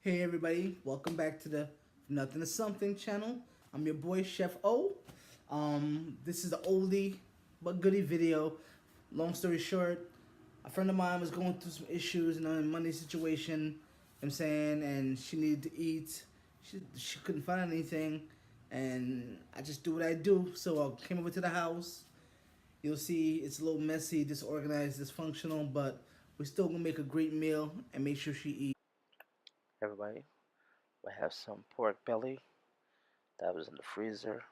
Hey everybody, welcome back to the Nothing to Something channel. I'm your boy Chef O. This is the oldie but goodie video. Long story short, a friend of mine was going through some issues, in money situation, I'm saying, and she needed to eat. She couldn't find anything, and I just do what I do. So I came over to the house. You'll see it's a little messy, disorganized, dysfunctional, but we're still gonna make a great meal and make sure she eats. Everybody, we have some pork belly that was in the freezer.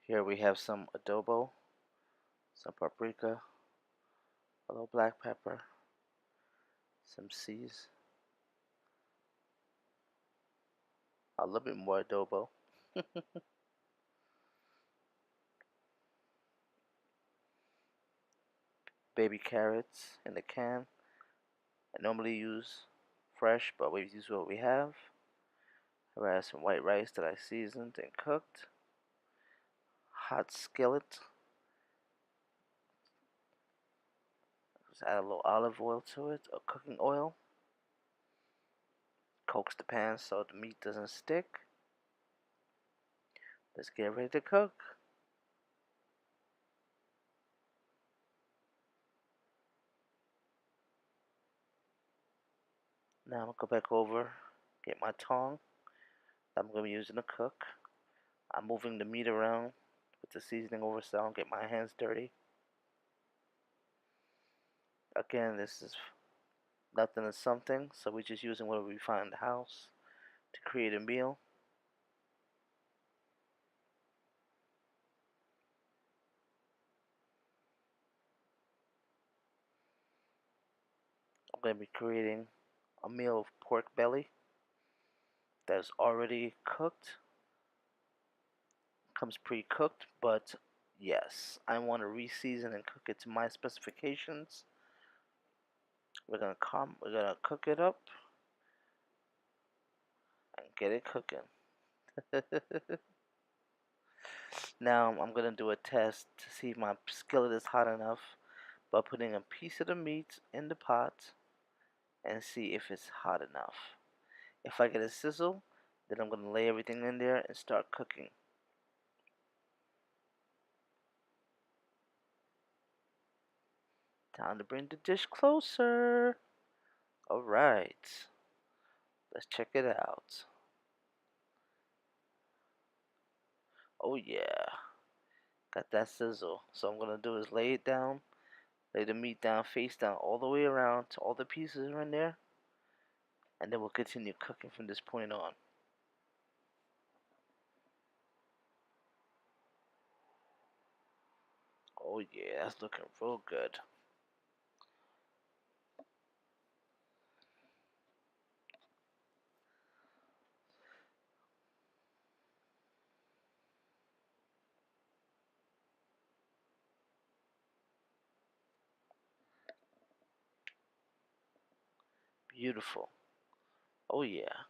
Here we have some adobo, some paprika, a little black pepper, some seeds, a little bit more adobo, baby carrots in the can. I normally use fresh, but we use what we have. I have some white rice that I seasoned and cooked. Hot skillet. Just add a little olive oil to it, or cooking oil. Coats the pan so the meat doesn't stick. Let's get ready to cook. Now I'm gonna go back over, get my tongue that I'm gonna be using to cook. I'm moving the meat around with the seasoning over so I don't get my hands dirty. Again, this is nothing is something, so we're just using what we find in the house to create a meal. I'm gonna be creating a meal of pork belly that's already cooked, comes pre-cooked, but yes, I want to reseason and cook it to my specifications. We're gonna cook it up and get it cooking. Now I'm gonna do a test to see if my skillet is hot enough by putting a piece of the meat in the pot and see if it's hot enough. If I get a sizzle, then I'm gonna lay everything in there and start cooking. Time to bring the dish closer. Alright, let's check it out. Oh yeah, got that sizzle. So I'm gonna do is lay it down, lay the meat down, face down all the way around to all the pieces are in there, and then we'll continue cooking from this point on. Oh yeah, that's looking real good. Beautiful. Oh yeah.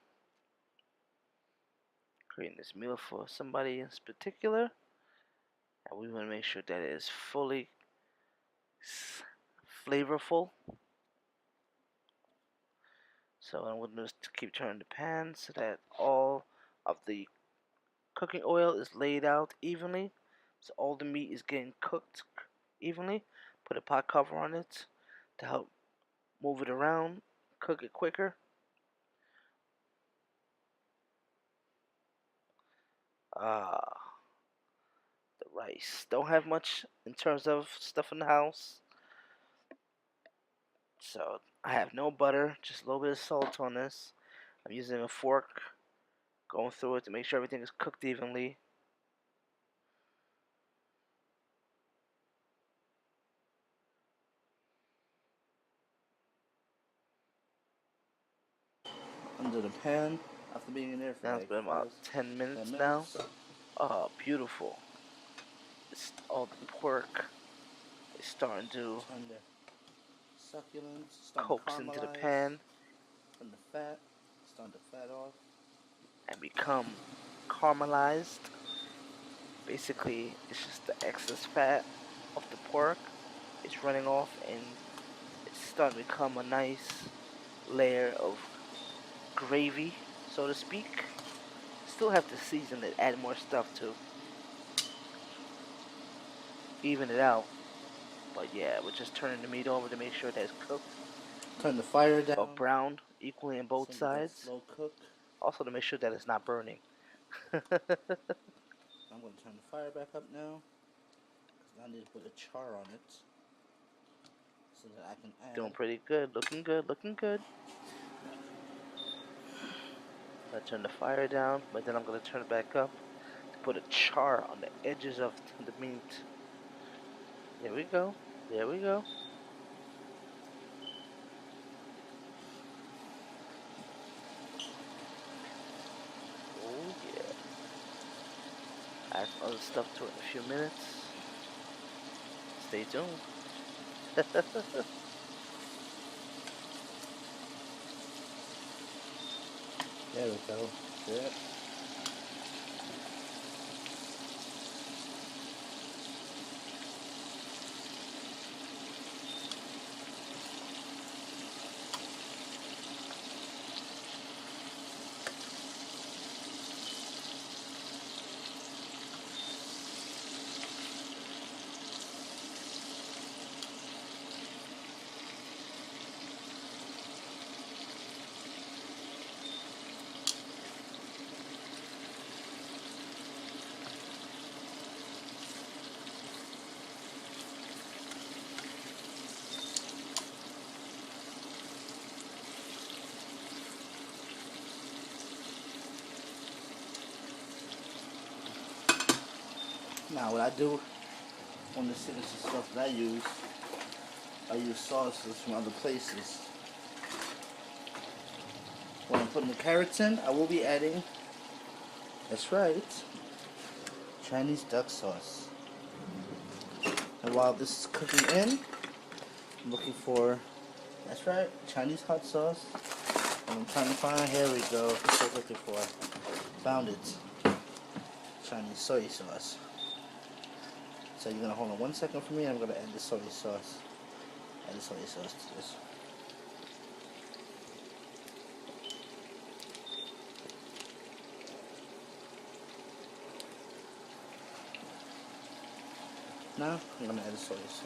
Creating this meal for somebody in particular, and we want to make sure that it is fully flavorful. So I'm going to keep turning the pan so that all of the cooking oil is laid out evenly, so all the meat is getting cooked evenly. Put a pot cover on it to help move it around, cook it quicker. Ah, the rice. Don't have much in terms of stuff in the house. So I have no butter, just a little bit of salt on this. I'm using a fork, going through it to make sure everything is cooked evenly. Under the pan after being in there for Now it's like been about 10 10 minutes now. minutes. Oh, beautiful. It's all the pork is starting to Turn the succulents, starting to coax into the caramelize. pan Turn the fat, starting to fat off. and become caramelized. Basically, it's just the excess fat of the pork. It's running off and it's starting to become a nice layer of gravy, so to speak. Still have to season it, add more stuff to even it out. But yeah, we're just turning the meat over to make sure that it's cooked Turn the fire or down. browned equally in both Send it to sides. slow cook. Also to make sure that it's not burning. I'm going to turn the fire back up now, because I need to put a char on it so that I can add. Doing pretty good, looking good, looking good. I turn the fire down, but then I'm gonna turn it back up to put a char on the edges of the meat. There we go. There we go. Oh yeah. Add some other stuff to it in a few minutes. Stay tuned. There we go. Good. Now what I do on the signature stuff that I use sauces from other places. When I'm putting the carrots in, I will be adding, that's right, Chinese duck sauce. And while this is cooking in, I'm looking for, that's right, Chinese hot sauce. And I'm trying to find, here we go, that's what I was looking for. Found it. Chinese soy sauce. So you're gonna hold on 1 second for me, and I'm gonna add the soy sauce. Add the soy sauce to this. Now I'm gonna add the soy sauce.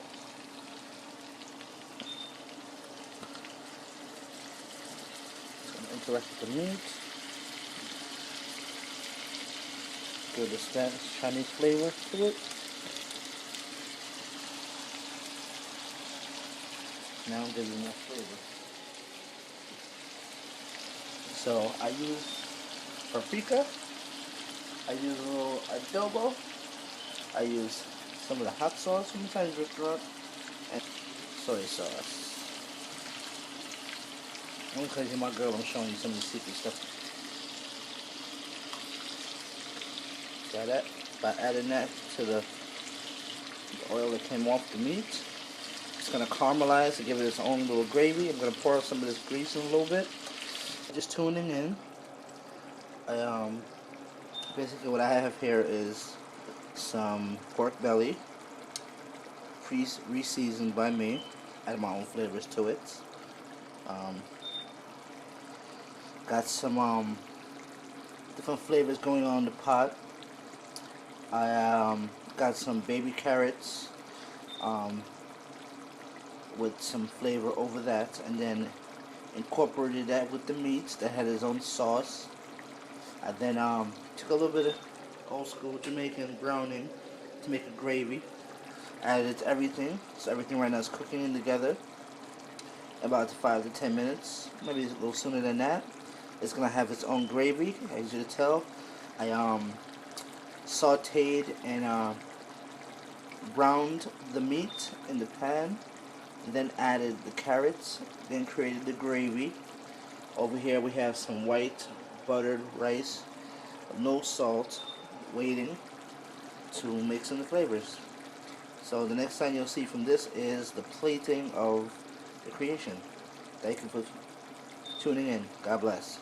It's gonna interact with the meat. Give the Spanish Chinese flavor to it. Now I'm giving more flavor. So I use paprika. I use a little adobo. I use some of the hot sauce from the Chinese restaurant and soy sauce. I'm crazy, my girl. I'm showing you some of the secret stuff. Got that? By adding that to the oil that came off the meat, it's gonna caramelize to give it its own little gravy. I'm gonna pour some of this grease in a little bit. Just tuning in. Basically what I have here is some pork belly, re-seasoned by me. Add my own flavors to it. Got some different flavors going on in the pot. I got some baby carrots with some flavor over that, and then incorporated that with the meats that had its own sauce. I then took a little bit of old school Jamaican browning to make a gravy. Added it to everything, so everything right now is cooking in together. About 5 to 10 minutes, maybe a little sooner than that. It's gonna have its own gravy, as you can tell. I sauteed and browned the meat in the pan, then added the carrots, then created the gravy. Over here we have some white buttered rice, no salt, waiting to mix in the flavors. So the next time you'll see from this is the plating of the creation. Thank you for tuning in. God bless.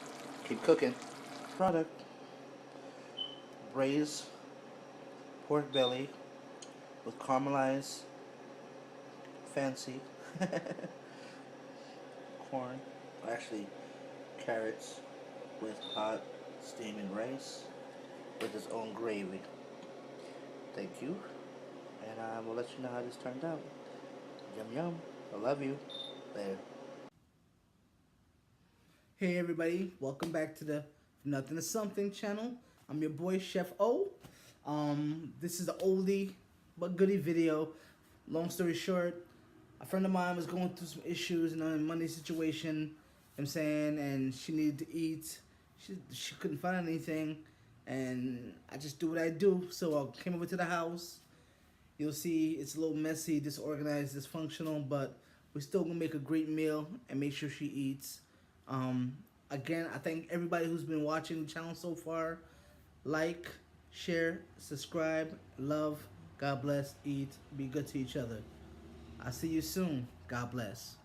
Keep cooking. Product. Braised pork belly with caramelized fancy corn, or actually carrots with hot steaming rice with its own gravy. Thank you, and I will let you know how this turned out. Yum yum. I love you. Later. Hey everybody, welcome back to the Nothing to Something channel. I'm your boy Chef O. This is the oldie but goodie video. Long story short, a friend of mine was going through some issues, money situation, you know what I'm saying, and she needed to eat. She couldn't find anything, and I just do what I do. So I came over to the house. You'll see it's a little messy, disorganized, dysfunctional, but we're still gonna make a great meal and make sure she eats. Um, Again, I thank everybody who's been watching the channel so far. Like, share, subscribe, love. God bless, eat, be good to each other. I'll see you soon. God bless.